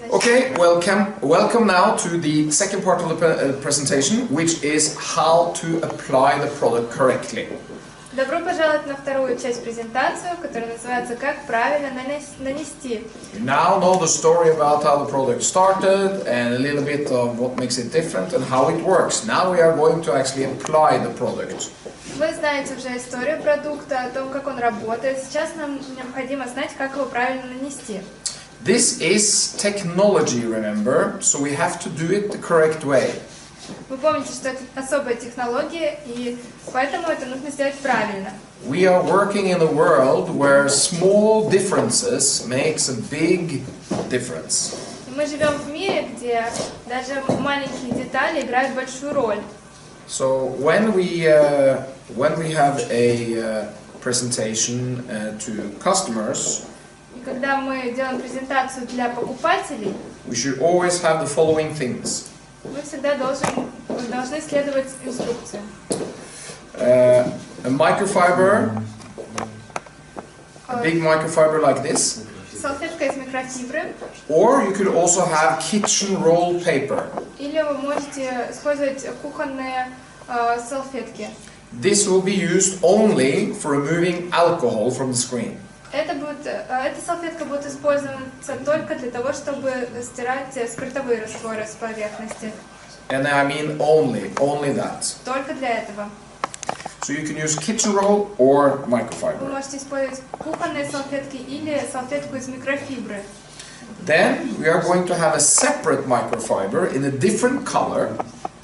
Okay, welcome now to the second part of the presentation, which is how to apply the product correctly. Добро пожаловать на вторую часть презентации, которая называется «Как правильно нанести». You now know the story about how the product started and a little bit of what makes it different and how it works. Now we are going to actually apply the product. Вы знаете уже историю продукта, о том, как он работает. Сейчас нам необходимо знать, как его правильно нанести. This is technology, remember, so we have to do it the correct way. Вы помните, что это особая технология, и поэтому это нужно сделать правильно. We are working in a world where small differences makes a big difference. Мы живем в мире, где даже маленькие детали играют большую роль. So when we have a presentation to customers, И когда мы делаем презентацию для покупателей, we should always have the following things. мы всегда должны следовать инструкции. A microfiber, a big microfiber like this. Салфетка из микрофибры. Or you could also have kitchen roll paper. Или вы можете использовать кухонные салфетки. This will be used only for removing alcohol from the screen. Эта салфетка будет использоваться только для того, чтобы стирать спиртовые растворы с поверхности. And I mean only that. Только для этого. So you can use kitchen roll or Вы microfiber. можете использовать кухонные салфетки или салфетку из микрофибры. Then we are going to have a separate microfiber in a different color.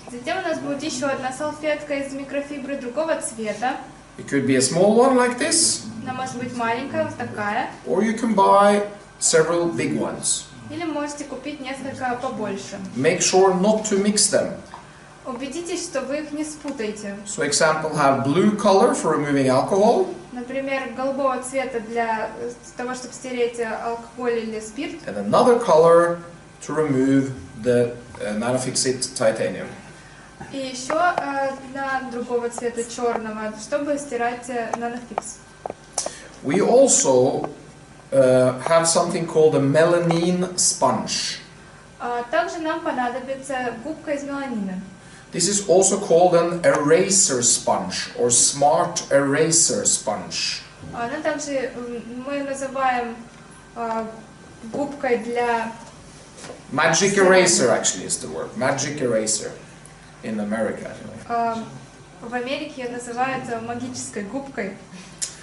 Затем у нас будет еще одна салфетка из микрофибры другого цвета. It could be a small one like this, Она может быть маленькая, вот такая. or you can buy several big ones. Или можете купить несколько побольше. Make sure not to mix them. Убедитесь, что вы их не спутаете. So example, have blue color for removing alcohol, Например, голубого цвета для того, чтобы стереть алкоголь или спирт. and another color to remove the NanoFixIT TITANIUM. И еще на другого цвета черного, чтобы стирать NanoFix. We also have something called a melamine sponge. Также нам понадобится губка из меланина. This is also called an eraser sponge or smart eraser sponge. Она также мы называем губкой для... Magic eraser actually is the word. Magic eraser in America anyway. В Америке ее называют магической губкой.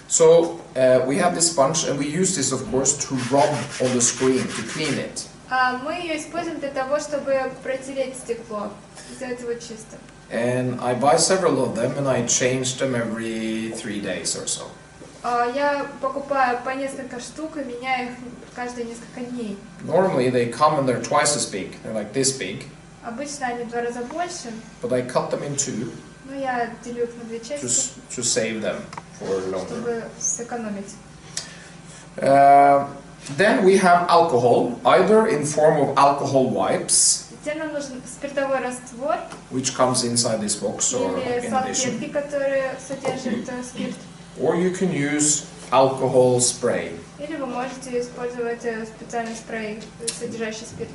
So we have this sponge and we use this of course to rub on the screen to clean it. Мы ее используем для того, чтобы протереть стекло, сделать его чистым. And I buy several of them and I change them every 3 days or so. Я покупаю по несколько штук и меняю их каждые несколько дней. Normally they come and they're twice as big. They're like this big. Обычно они в 2 раза больше, But I cut them in two но я делю их на 2 части, to save them for longer. чтобы сэкономить. Then we have alcohol, either in form of alcohol wipes, Затем нам нужен спиртовой раствор which comes inside this box or или in салфетки, addition, которые содержат спирт. or you can use alcohol spray. Или вы можете использовать специальный спрей, содержащий спирт.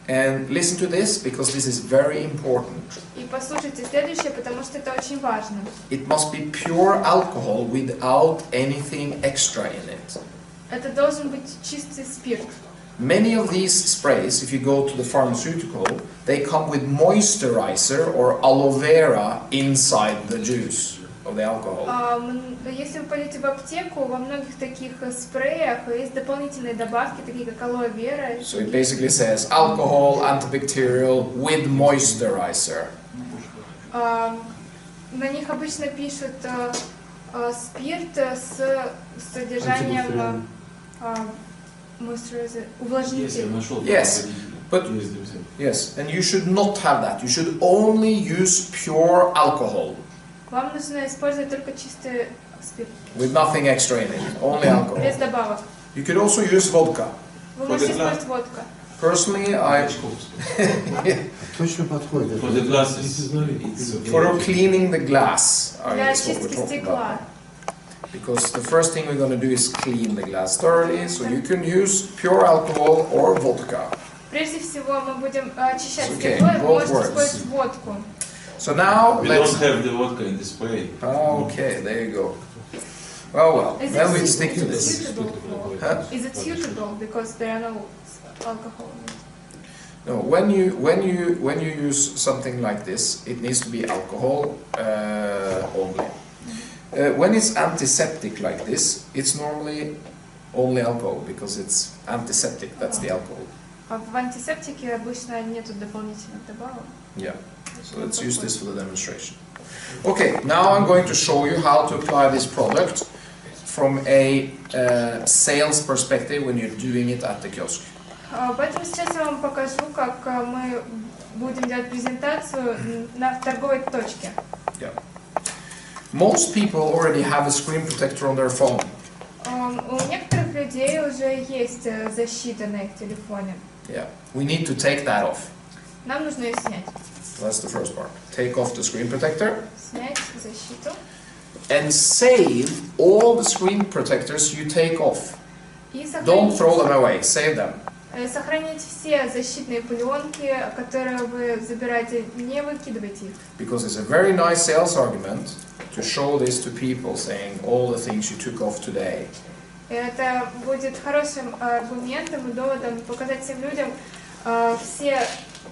And listen to this because this is very important. И послушайте следующее, потому что это очень важно. It must be pure alcohol without anything extra in it. Это должен быть чистый спирт. Many of these sprays, if you go to the pharmaceutical, they come with moisturizer or aloe vera inside the juice of the alcohol. Если вы пойдете в аптеку, во многих таких спреях есть дополнительные добавки, такие как алоэ вера. So it basically says alcohol, antibacterial with moisturizer. На них обычно пишут спирт с содержанием увлажнителя. Yes, but yes, and you should not have that. You should only use pure alcohol. Вам нужно использовать только чистый спирт. With nothing extra in it, only alcohol. Без добавок. You could also use vodka. Вы можете использовать водку. Personally, I for cleaning the glass. Для Is what we're очистки talking стекла. about. Because the first thing we're going to do is clean the glass thoroughly. So you can use pure alcohol or vodka. Прежде всего мы будем очищать Okay, стекло, и вы both можете works. использовать водку. So now We let's... don't have the vodka in display. Okay, there you go. Well, Is then we it stick to this. suitable? Huh? Is it suitable because there are no alcohol in it? No, when you use something like this, it needs to be alcohol only. When it's antiseptic like this, it's normally only alcohol because it's antiseptic. That's the alcohol. А в антисептике обычно нету дополнительных добавок. Yeah. So let's use this for the demonstration. Okay, now I'm going to show you how to apply this product from a sales perspective when you're doing it at the kiosk. Поэтому сейчас я вам покажу, как мы будем делать презентацию в торговой точке. Yeah. Most people already have a screen protector on their phone. У некоторых людей уже есть защита на их телефоне. Yeah. We need to take that off. Нам нужно ее снять. That's the first part. Take off the screen protector Снять защиту. and save all the screen protectors you take off. И Don't throw them away, save them. сохранить все защитные пленки, которые вы забираете, не выкидывайте их. Because it's a very nice sales argument to show this to people, saying all the things you took off today. Это будет хорошим аргументом и доводом показать всем людям все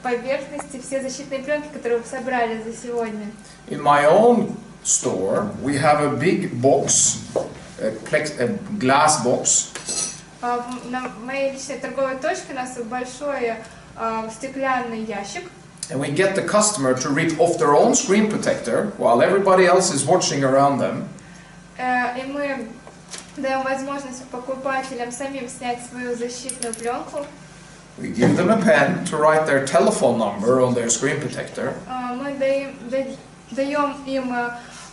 поверхности, все защитные пленки, которые вы собрали за сегодня. In my own store, we have a big box, a glass box. На моей личной торговой точке у нас большой стеклянный ящик. And we get the customer to rip off their own screen protector while everybody else is watching around them. И мы даем возможность покупателям самим снять свою защитную пленку. We give them a pen to write their telephone number on their screen protector. Мы даем им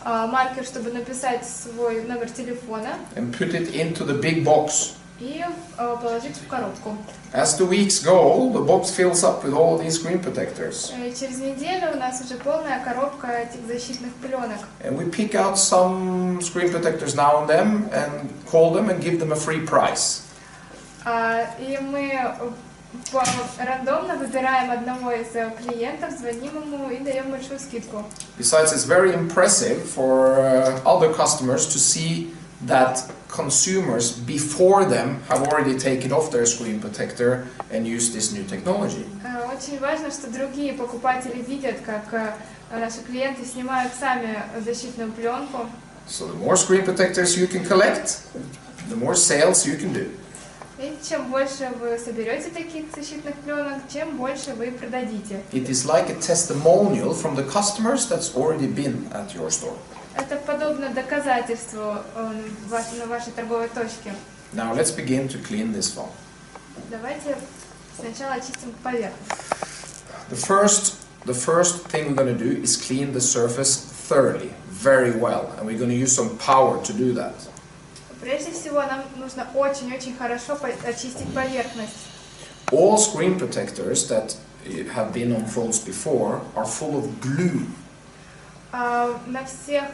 маркер, чтобы написать свой номер телефона. And put it into the big box. И положить в коробку. As the weeks go, the box fills up with all these screen protectors. Через неделю у нас уже полная коробка этих защитных пленок. And we pick out some screen protectors now and then and call them and give them a free price. И мы рандомно выбираем одного из клиентов, звоним ему и даем большую скидку. Besides, it's very impressive for other customers to see that consumers before them have already taken off their screen protector and used this new technology. Очень важно, что другие покупатели видят, как наши клиенты снимают сами защитную пленку. So the more screen protectors you can collect, the more sales you can do. И чем больше вы соберете таких защитных пленок, чем больше вы продадите. It is like a testimonial from the customers that's already been at your store. Это подобно доказательству на вашей торговой точке. Now let's begin to clean this phone. Давайте сначала очистим поверхность. The first thing we're going to do is clean the surface thoroughly, very well, and we're going to use some power to do that. Прежде всего нам нужно очень-очень хорошо очистить поверхность. All screen protectors that have been on phones before are full of glue. На всех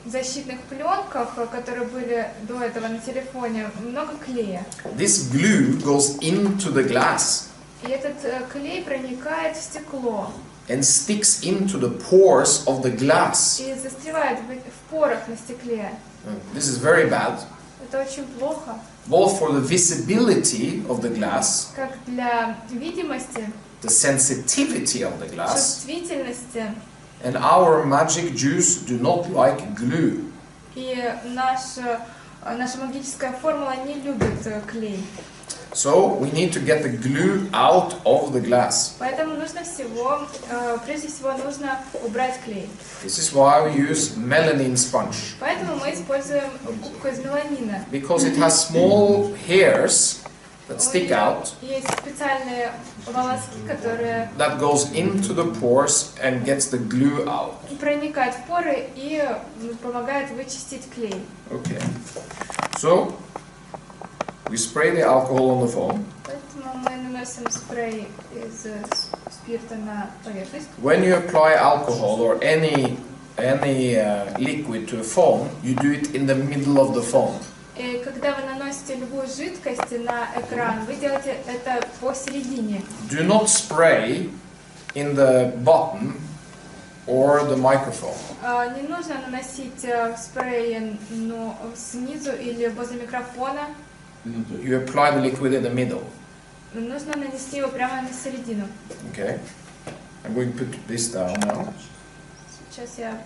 защитных пленках, которые были до этого на телефоне, много клея. This glue goes into the glass. И этот клей проникает в стекло. And sticks into the pores of the glass. И застревает в порах на стекле. This is very bad. Это очень плохо. Both for the visibility of the glass, Как для видимости, the sensitivity of the glass, чувствительности. and our magic juice do not like glue. И наша магическая формула не любит клей. So we need to get the glue out of the glass. Поэтому прежде всего нужно убрать клей. This is why we use melamine sponge. Поэтому мы используем губку из меламина. Because it has small hairs that stick out. Есть специальные волоски, которые That goes into the pores and gets the glue out. проникают в поры и помогают вычистить клей. Okay. So we spray the alcohol on the phone. Поэтому мы наносим спрей из спирта на поверхность. When you apply alcohol or any liquid to a phone, you do it in the middle of the phone. И когда вы наносите любую жидкость на экран, вы делаете это посередине. Do not spray in the bottom or the microphone. Не нужно наносить спрей снизу или возле микрофона. You apply the liquid in the middle. Нужно нанести его прямо на середину. Okay. I'm going to put this down now. Сейчас я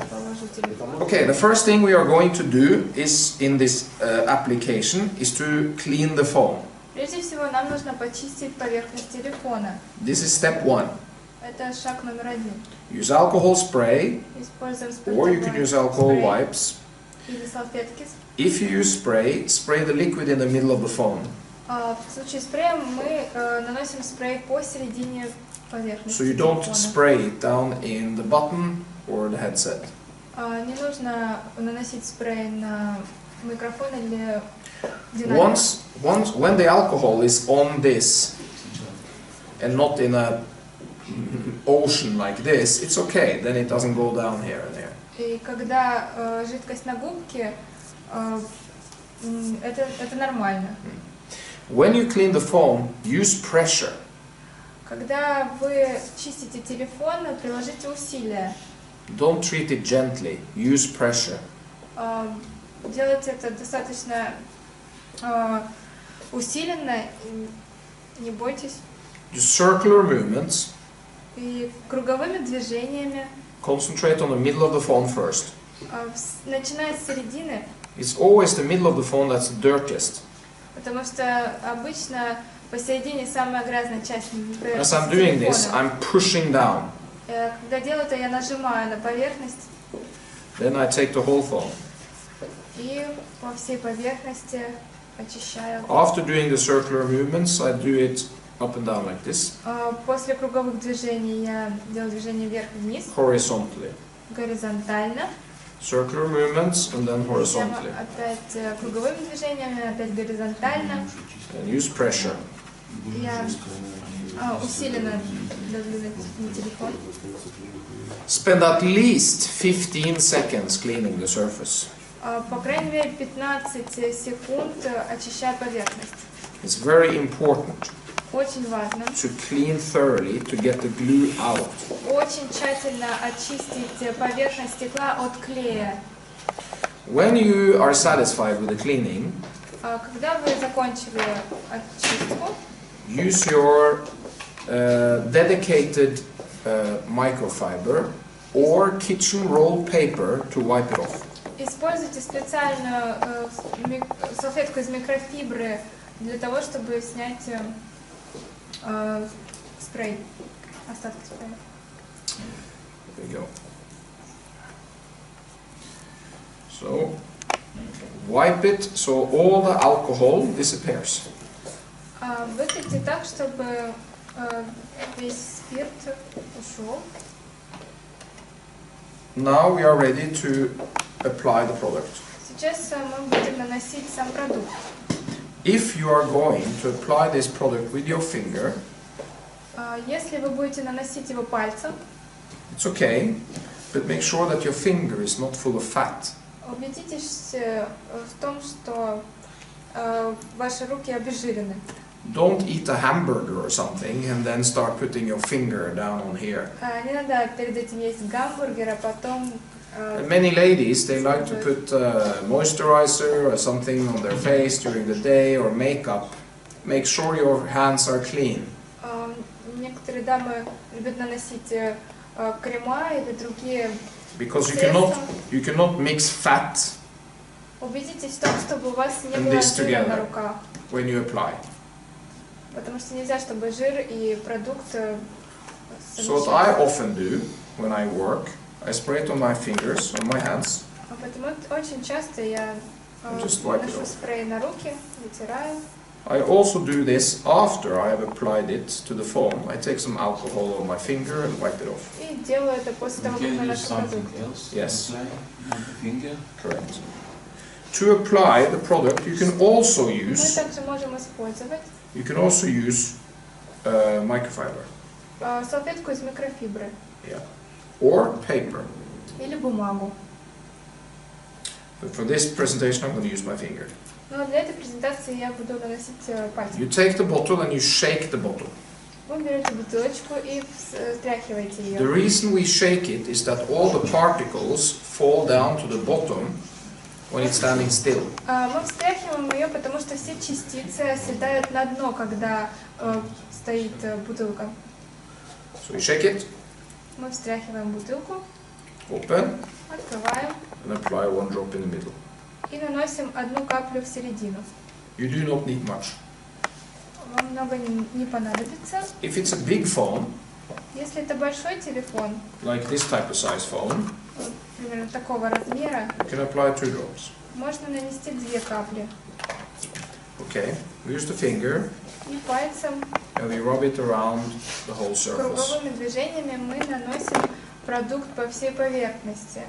положу телефон. Okay, the first thing we are going to do is in this application is to clean the phone. Прежде всего, нам нужно почистить поверхность телефона. This is step one. Это шаг номер 1. Use alcohol spray, Используем or you can use alcohol спрей wipes. или салфетки. If you use spray, spray the liquid in the middle of the phone. В случае спрея мы наносим спрей посередине поверхности So you don't телефона. spray it down in the button or the headset. Не нужно наносить спрей на микрофон или динамик. When the alcohol is on this and not in a ocean like this, it's okay. Then it doesn't go down here and there. И когда жидкость на губке, это нормально. When you clean the phone, use pressure. Когда вы чистите телефон, приложите усилия. Don't treat it gently. Use pressure. Делайте это достаточно усиленно, не бойтесь. Use circular movements. И круговыми движениями. Concentrate on the middle of the phone first. Начиная с середины. It's always the middle of the phone that's the dirtiest. Потому что обычно посередине самая грязная часть. As I'm doing this, I'm pushing down. Когда делаю это, я нажимаю на поверхность. Then I take the whole phone. И по всей поверхности очищаю. After doing the circular movements, I do it up and down like this. После круговых движений я делаю движение вверх-вниз. Horizontally. Горизонтально. Circular movements and then horizontally. Опять круговыми движениями, опять горизонтально. And use pressure. Я усиленно давлю на телефон. Spend at least 15 seconds cleaning the surface. По крайней мере 15 секунд очищаю поверхность. It's very important Очень важно. to clean thoroughly to get the glue out. Очень тщательно очистить поверхность стекла от клея. When you are satisfied with the cleaning, Когда вы закончили очистку, use your dedicated microfiber or kitchen roll paper to wipe it off. используйте специальную салфетку из микрофибры для того, чтобы снять спрей, остатки спрея. There you go. So, wipe it so all the alcohol disappears. Вытрите так, чтобы весь спирт ушел. Now we are ready to apply the product. Сейчас мы будем наносить сам продукт. If you are going to apply this product with your finger, Если вы будете наносить его пальцем, it's okay, but make sure that your finger is not full of fat. убедитесь в том, что ваши руки обезжирены. Don't eat a hamburger or something and then start putting your finger down on here. Не надо перед этим есть гамбургер, а потом... And many ladies, they like to put moisturizer or something on their face during the day or makeup. Make sure your hands are clean. Некоторые дамы любят наносить крема или другие... Because you cannot mix fat Убедитесь в том, чтобы у вас не and было this жира на together руках. when you apply. Потому что нельзя, чтобы жир и продукт So what I often do when I work, I spray it on my fingers, on my hands. Поэтому очень часто я Just wipe it наношу off. спрей на руки, вытираю. I also do this after I have applied it to the phone. I take some alcohol on my finger and wipe it off. И делаю это после того, как Can you use наношу продукт. something else? Yes. Apply on the finger? Correct. To apply the product, you can also Мы use также можем использовать microfiber. салфетку из микрофибры Yeah. Or paper. или бумагу. But for this presentation, I'm going to use my finger. Но для этой презентации я буду наносить пальцем. You take the bottle and you shake the bottle. Вы берете бутылочку и встряхиваете ее. The reason we shake it is that all the particles fall down to the bottom when it's standing still. Мы встряхиваем ее, потому что все частицы оседают на дно, когда стоит бутылка. So we shake it, Мы встряхиваем бутылку, open, открываем and apply one drop in the middle. и наносим одну каплю в середину. You do not need much. Вам много не понадобится. If it's a big phone, Если это большой телефон, like this type of size phone, примерно такого размера, you can apply 2 drops. можно нанести 2 капли. Okay, we use the finger И пальцем, and we rub it around the whole surface. круговыми движениями мы наносим продукт по всей поверхности.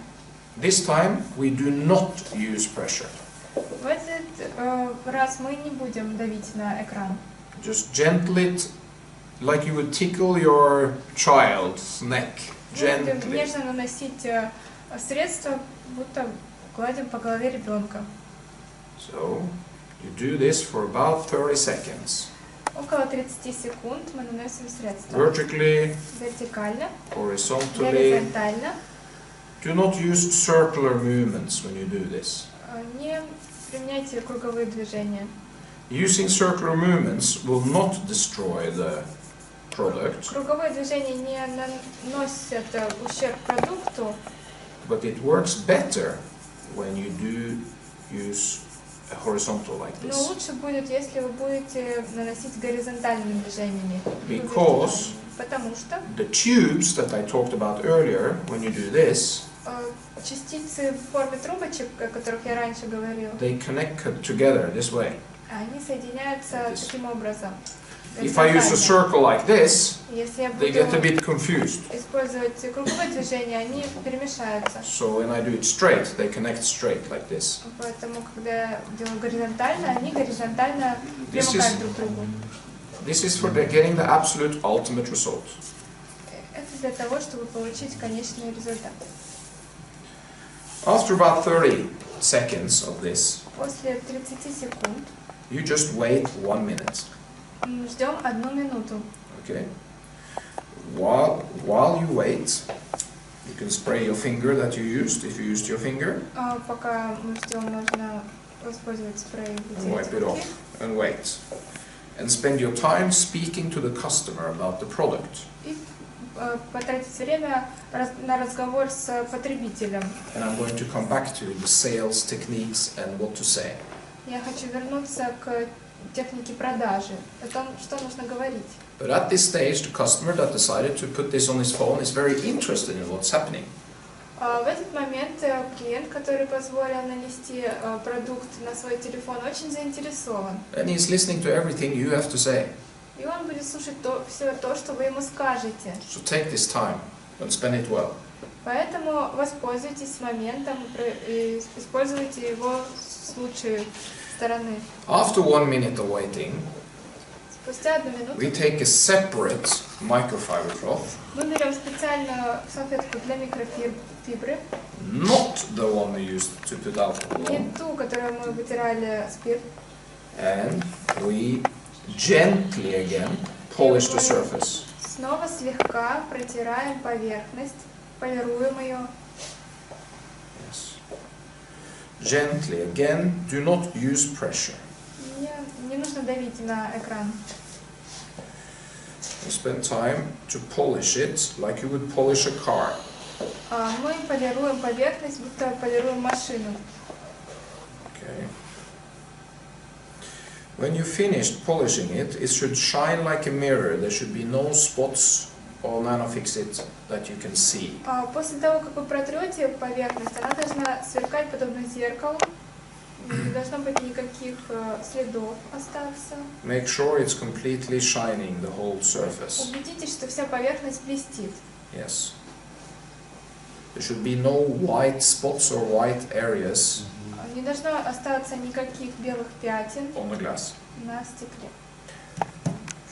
This time we do not use pressure. В этот раз мы не будем давить на экран. Just gently, like you would tickle your child's neck. Мы будем Gently. нежно наносить средство, будто гладим по голове ребенка. So you do this for about 30 seconds. Около 30 секунд мы наносим средство. Vertically, Вертикально, horizontally. горизонтально. Do not use circular movements when you do this. Не применяйте круговые движения. Using circular movements will not destroy the product, Круговые движения не наносят ущерб продукту, but it works better when you do use a horizontal like но this. лучше будет, если вы будете наносить горизонтальными движениями. Because Потому что the tubes that I talked about earlier, when you do this, частицы в форме трубочек, о которых я раньше говорил, they connect together this way. они соединяются таким образом. If I use a circle like this, Если я they get a буду bit confused. использовать круговые движения, они перемешаются. So when I do it straight, they connect straight like this. Поэтому, когда я делаю горизонтально, они горизонтально примыкают друг к другу. This is for getting the absolute ultimate result. Это для того, чтобы получить конечный результат. After about 30 seconds of this, После 30 секунд you just wait 1 minute. ждем 1 минуту. Okay. While you wait, you can spray your finger that you used, if you used your finger, Пока мы ждем, можно использовать спрей. and wipe it off, and wait. And spend your time speaking to the customer about the product. И потратить время на разговор с потребителем. And I'm going to come back to the sales techniques and what to say. Я хочу вернуться к технике продажи, о том, что нужно говорить. But at this stage, the customer that decided to put this on his phone is very interested in what's happening. В этот момент клиент, который позволил нанести продукт на свой телефон, очень заинтересован. And he's listening to everything you have to say. И он будет слушать все то, что вы ему скажете. So take this time and spend it well. Поэтому воспользуйтесь моментом и используйте его с лучшей стороны. After 1 minute of waiting, Спустя 1 минуту we take a separate microfiber cloth, мы берем специальную салфетку для микрофибры, not the one we used to put alcohol не on, ту, которую мы вытирали спирт, and we gently again polish the surface. снова слегка протираем поверхность, полируем ее. Yes. Gently again, do not use pressure. Не нужно давить на экран. You spend time to polish it like you would polish a car. Мы полируем поверхность, будто полируем машину. Okay. When you finished polishing it, it should shine like a mirror. There should be no spots or NanoFixit that you can see. После того, как вы протрете поверхность, она должна сверкать подобно зеркалу. Не должно быть никаких следов остаться. Make sure it's completely shining, the whole surface. Убедитесь, что вся поверхность блестит. Yes. There should be no white spots or white areas Не должно остаться никаких белых пятен on the glass. на стекле.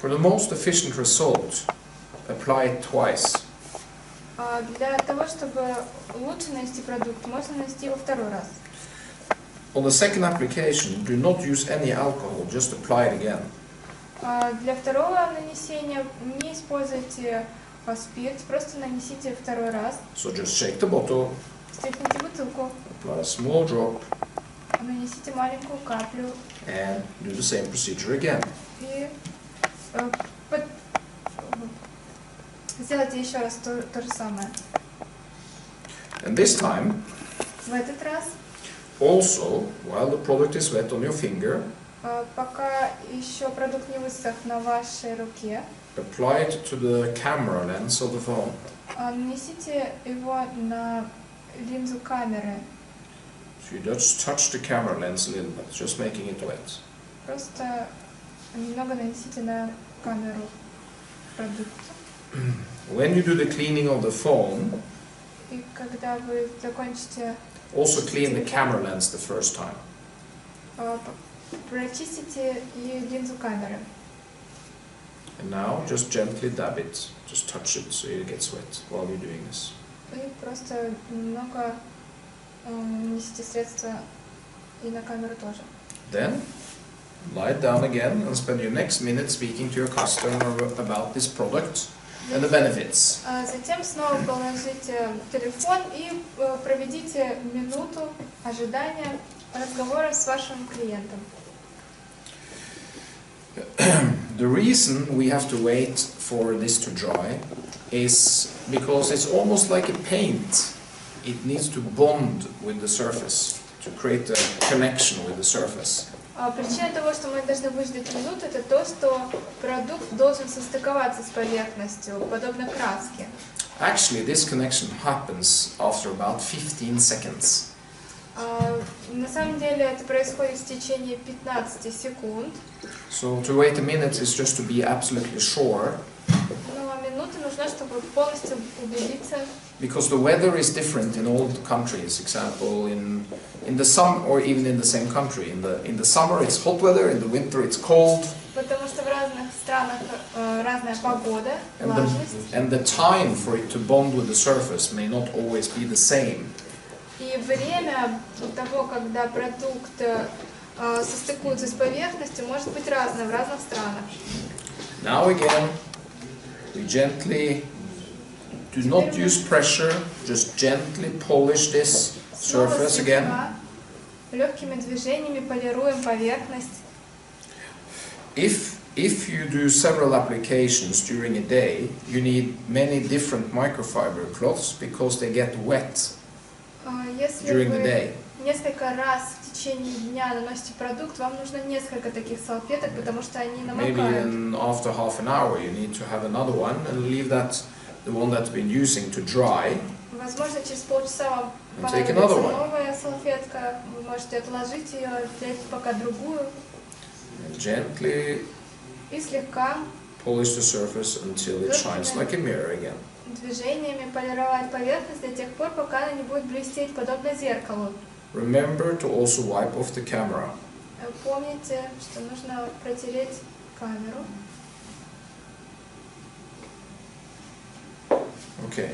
For the most efficient result, apply it twice. Для того, чтобы лучше нанести продукт, можно нанести его 2 раз. On the second application, do not use any alcohol, just apply it again. Для второго нанесения не используйте спирт, просто нанесите второй раз. So just shake the bottle, Встряхните бутылку, apply a small drop, нанесите маленькую каплю and do the same procedure again. и сделайте еще раз то же самое. And this time, В этот раз, also, while the product is wet on your finger, пока еще продукт не высох на вашей руке, apply it to the camera lens of the phone. нанесите его на линзу камеры. So you just touch the camera lens a little bit, just making it wet. Просто немного нанесите на камеру продукт. When you do the cleaning of the phone, И когда вы закончите, also clean the camera lens the first time. прочистите и линзу камеры. And now just gently dab it, just touch it so it gets wet while you're doing this. И просто немного нанесите средства и на камеру тоже. Then lie down again and spend your next minute speaking to your customer about this product and the benefits. Затем снова положите телефон и проведите минуту ожидания разговора с вашим клиентом. The reason we have to wait for this to dry is because it's almost like a paint. It needs to bond with the surface to create a connection with the surface. Причина того, что мы должны выждать минуту, это то, что продукт должен состыковаться с поверхностью, подобно краске. Actually, this connection happens after about 15 seconds. На самом деле это происходит в течение 15 секунд. So to wait a minute is just to be absolutely sure. Но минута нужна, чтобы полностью убедиться. Because the weather is different in all the countries. Example, in the summer, or even in the same country. In the summer it's hot weather, in the winter it's cold. Потому что в разных странах разная погода, влажность. And the time for it to bond with the surface may not always be the same. И время того, когда продукт состыкуется с поверхностью, может быть разное в разных странах. Now again, we gently do not use pressure, just gently polish this surface again. Легкими движениями полируем поверхность. If you do several applications during a day, you need many different microfiber cloths because they get wet during the day. Несколько раз в течение дня наносите продукт, вам нужно несколько таких салфеток, потому что они намокают. Maybe after half an hour you need to have another one and leave that, the one that's been using, to dry. Возможно, через полчаса вам понадобится новая салфетка, вы можете отложить ее, взять пока другую. And gently И слегка polish the surface until it shines like a mirror again. Движениями полировать поверхность до тех пор, пока она не будет блестеть, подобно зеркалу. Remember to also wipe off the camera. Помните, что нужно протереть камеру. Okay.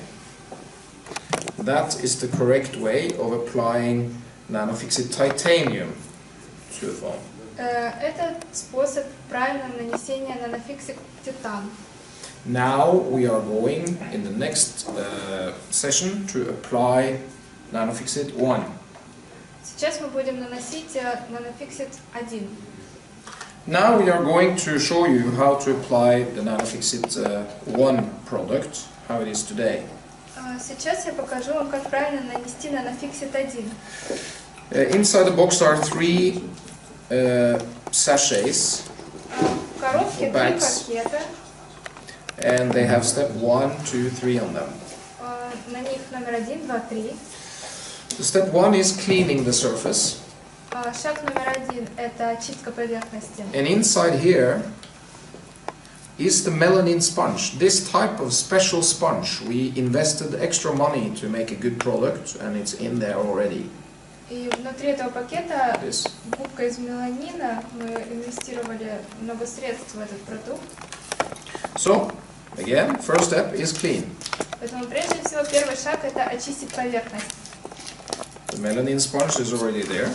That is the correct way of applying NanoFixit Titanium to the phone. Это способ правильного нанесения NanoFixit Titan. Now we are going in the next session to apply NanoFixit One. Сейчас мы будем наносить NanoFixit 1. Now we are going to show you how to apply the NanoFixit One product, how it is today. Сейчас я покажу вам, как правильно нанести NanoFixit 1. Inside the box are 3 sachets. В коробке 3 пакета. And they have step 1, 2, 3 on them. На них номер 1, 2, 3. So step 1 is cleaning the surface. Шаг номер 1 – это очистка поверхности. And inside here is the melanin sponge. This type of special sponge, we invested extra money to make a good product, and it's in there already. И внутри этого пакета губка из меланина. Мы инвестировали много средств в этот продукт. So, again, first step is clean. Поэтому прежде всего первый шаг – это очистить поверхность. The melanin sponge is already there,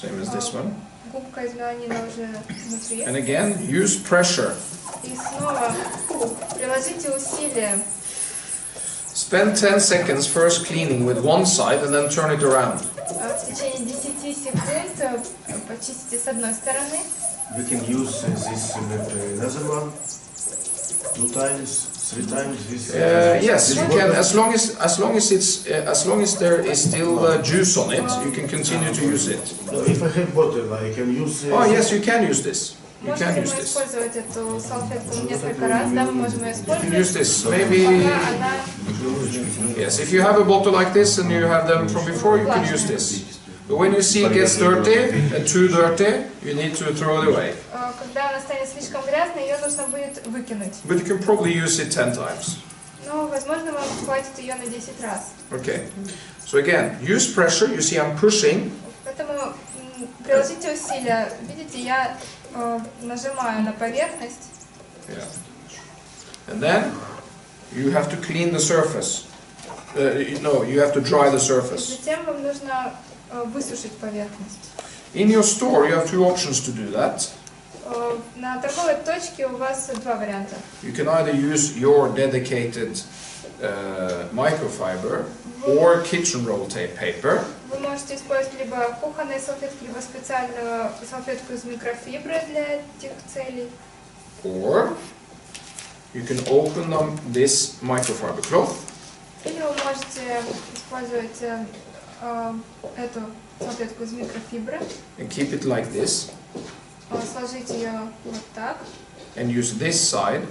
same as this one. Губка из меланина уже внутри. And again, use pressure. И снова приложите усилия. Spend 10 seconds first cleaning with one side and then turn it around. В течение 10 секунд почистите с одной стороны. We can use this another one 2 times, 3 times. Yes, you can. As long as there is still juice on it, you can continue to use it. If I have bottle, I can use. Oh yes, you can use this. You Можете can мы use this. использовать эту салфетку несколько раз, да, мы можем ее You использовать. can use this. Maybe yes. If you have a bottle like this and you have them from before, you can use this. But when you see it gets dirty and too dirty, you need to throw it away. Когда она станет слишком грязной, ее нужно будет выкинуть. But you can probably use it 10 times. Но, возможно, вам хватит ее на 10 раз. Okay. So again, use pressure. You see, I'm pushing. Поэтому приложите усилия. Видите, я нажимаю на поверхность. Yeah. And then you have to clean the surface. No, you have to dry the surface. Затем вам нужно высушить поверхность. In your store, you have 2 options to do that. На торговой точке у вас 2 варианта. You can either use your dedicated microfiber or kitchen roll tape paper. Вы можете использовать либо кухонные салфетки, либо специальную салфетку из микрофибры для этих целей. Or you can open this microfiber cloth. Или вы можете использовать эту салфетку из микрофибры, And keep it like this. сложить ее вот так. And use this side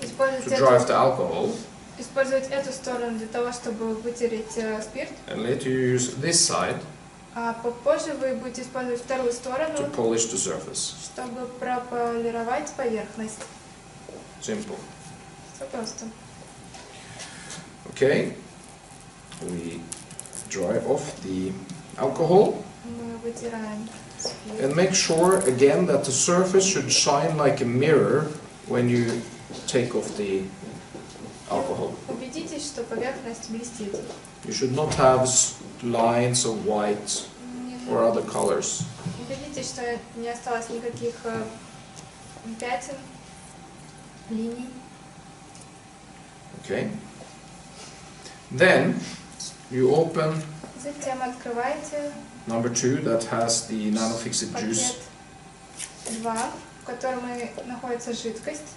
Использовать to drive the alcohol. Использовать эту сторону для того, чтобы вытереть спирт, And later you use this side а попозже вы будете использовать вторую сторону, to polish the surface. чтобы прополировать поверхность. Simple. Все просто. Okay. We dry off the alcohol. Мы вытираем спирт. And make sure again that the surface should shine like a mirror when you take off the alcohol. Убедитесь, что поверхность блестит. You should not have lines of white or other colors. Убедитесь, что не осталось никаких пятен, линий. Okay. Then you open Затем открываете number 2 that has the NanoFixit пакет juice. 2, в котором находится жидкость.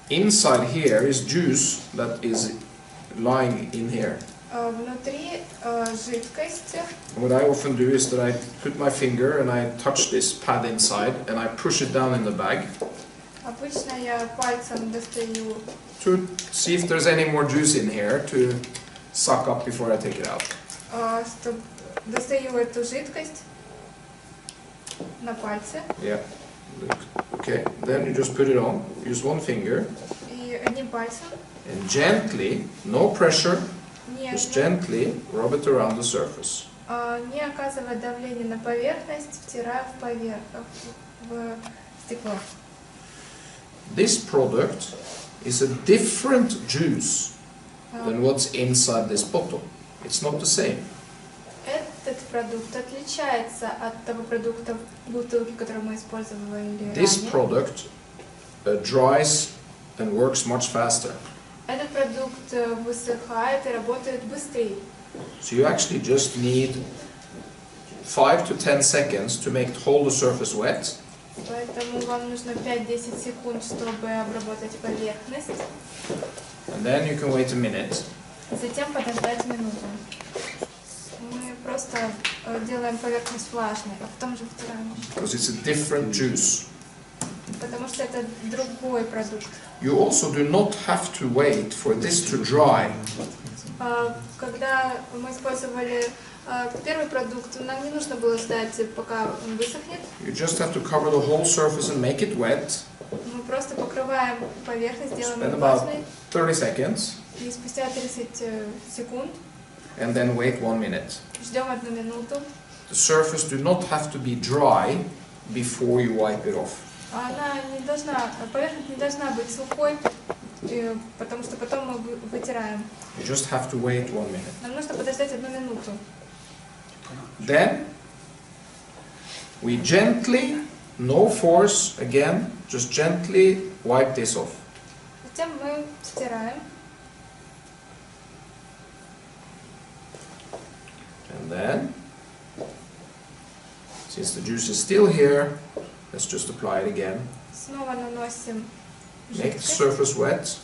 Inside here is juice that is lying in here. Внутри жидкость. What I often do is that I put my finger and I touch this pad inside and I push it down in the bag Обычно я пальцем достаю, to see if there's any more juice in here to suck up before I take it out. достаю эту жидкость на пальце. Yeah. Okay. Then you just put it on. Use one finger И одним пальцем and gently, no pressure, just нежно, gently rub it around the surface. не оказывая давления на поверхность, втираю в стекло. This product is a different juice than what's inside this bottle. It's not the same. Этот продукт отличается от того продукта в бутылке, который мы использовали This ранее. product dries and works much faster. Этот продукт высыхает и работает быстрее. So you actually just need 5 to 10 seconds to hold the surface wet. Поэтому вам нужно 5-10 секунд, чтобы обработать поверхность. And then you can wait a minute. Затем подождать минуту. Мы просто делаем поверхность влажной, а потом же втираем. Because it's a different juice. Потому что это другой продукт. You also do not have to wait for this to dry. Когда мы использовали первый продукт, нам не нужно было ждать, пока он высохнет. You just have to cover the whole surface and make it wet. Мы просто покрываем поверхность, делаем Spend ее about влажной. 30 seconds. И спустя 30 секунд And then wait 1 minute. ждем 1 минуту. The surface do not have to be dry before you wipe it off. Поверхность не должна быть сухой, потому что потом мы вытираем. You just have to wait 1 minute. Нам нужно подождать 1 минуту. Then we gently, no force, again, just gently wipe this off. Затем мы стираем. And then, since the juice is still here, let's just apply it again. Снова наносим Make the жидкость. surface wet.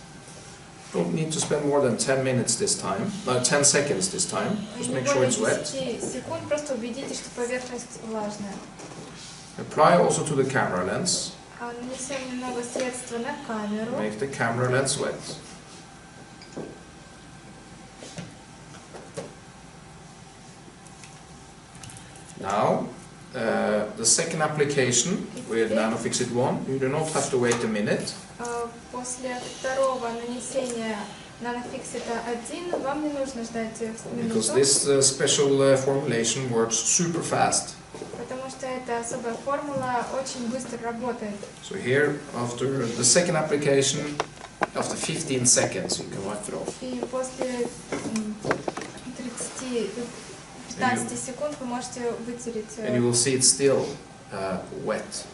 Don't need to spend more than 10 minutes this time. No, 10 seconds this time. Just Не make sure более it's wet. 10 секунд, просто убедитесь, что поверхность влажная. Apply also to the camera lens. Нанесем немного средства на камеру. Make the camera lens wet. Now, the second application with NanoFixit ONE, you do not have to wait a minute. После второго нанесения NanoFixit 1 вам не нужно ждать Because минуту, this special formulation works super fast. потому что эта особая формула очень быстро работает. So here, after the second application, after 15 seconds, you can wipe it off. И после 15 секунд вы можете вытереть. And you will see it's still wet.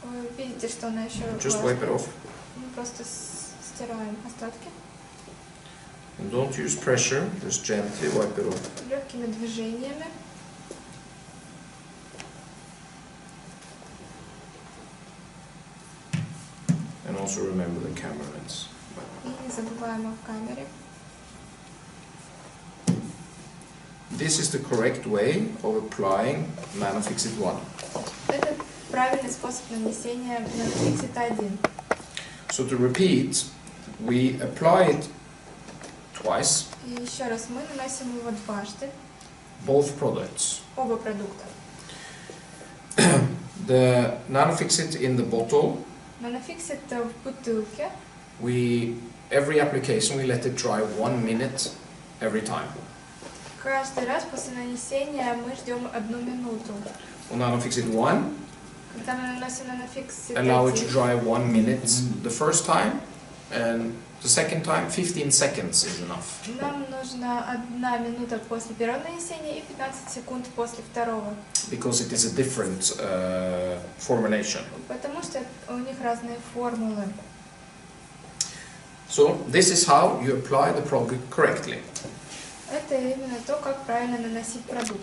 Вы видите, что она еще Just wipe it влажная. off. Мы просто стираем остатки. And don't use pressure, just gently wipe it off. Легкими движениями. And also remember the camera lens. И не забываем о камере. This is the correct way of applying NanoFixit ONE. Это правильный способ нанесения NanoFixit 1. So to repeat, we apply it twice, И еще раз, мы наносим его дважды, both products. оба продукта. The NanoFixit in the bottle, NanoFixit в бутылке. every application we let it dry 1 minute every time. Каждый раз после нанесения мы ждем 1 минуту. On NanoFixit ONE, Когда мы наносим NanoFixit allow it to 1, dry 1 minute the first time, and the second time 15 seconds is enough. нам нужно 1 минута после первого нанесения и 15 секунд после второго. Because it is a different formulation. Потому что у них разные формулы. So this is how you apply the product correctly. Это именно то, как правильно наносить продукт.